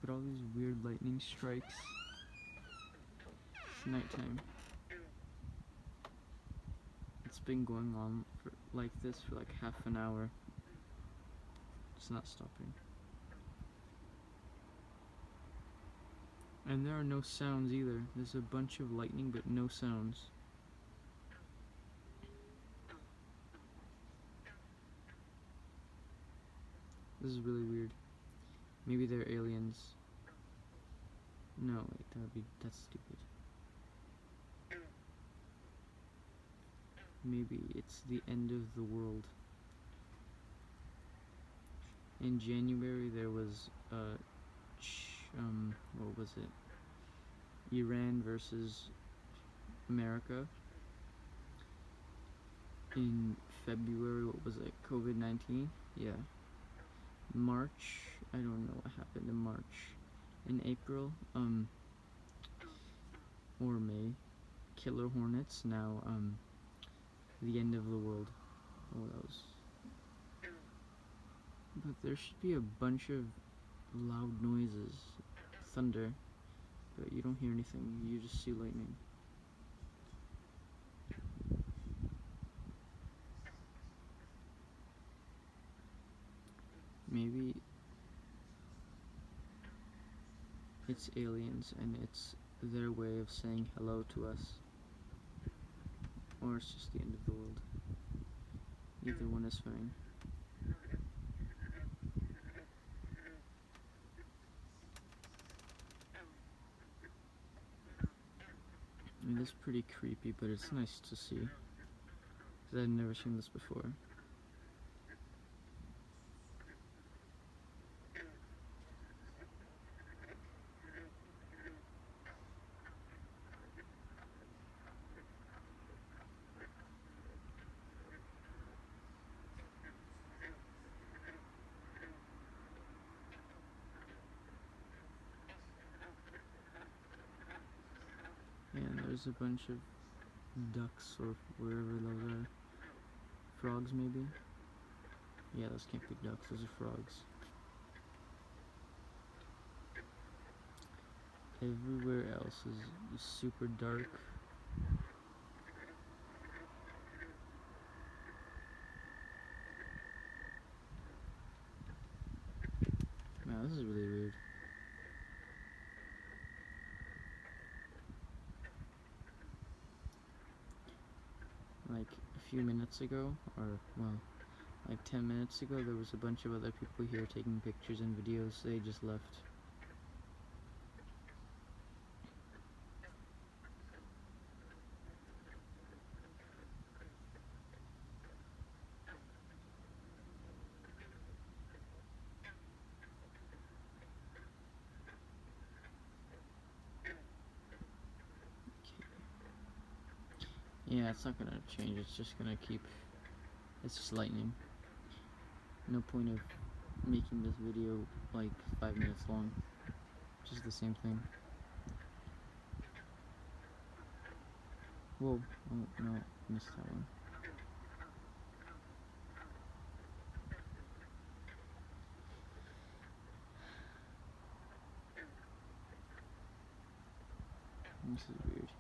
at all these weird lightning strikes. It's nighttime. It's been going on like this for like half an hour. It's not stopping. And there are no sounds either. There's a bunch of lightning but no sounds. This is really weird. Maybe they're aliens. No, wait, that's stupid. Maybe it's the end of the world. In January there was what was it? Iran versus America. In February, what was it? COVID-19? Yeah. March, I don't know what happened in March. In April, or May, killer hornets. Now, the end of the world. Oh, that was... But there should be a bunch of loud noises. Thunder. But you don't hear anything, you just see lightning. Maybe it's aliens and it's their way of saying hello to us. Or it's just the end of the world. Either one is fine. It is pretty creepy, but it's nice to see. Because I've never seen this before. And there's a bunch of ducks, or wherever those are. Frogs, maybe? Yeah, those can't be ducks, those are frogs. Everywhere else is super dark. Wow, this is really weird. Like a few minutes ago, or well, like 10 minutes ago, there was a bunch of other people here taking pictures and videos. They just left. Yeah, it's not gonna change, it's just gonna keep, it's just lightning. No point of making this video like 5 minutes long, just the same thing. Whoa, oh no, missed that one. This is weird.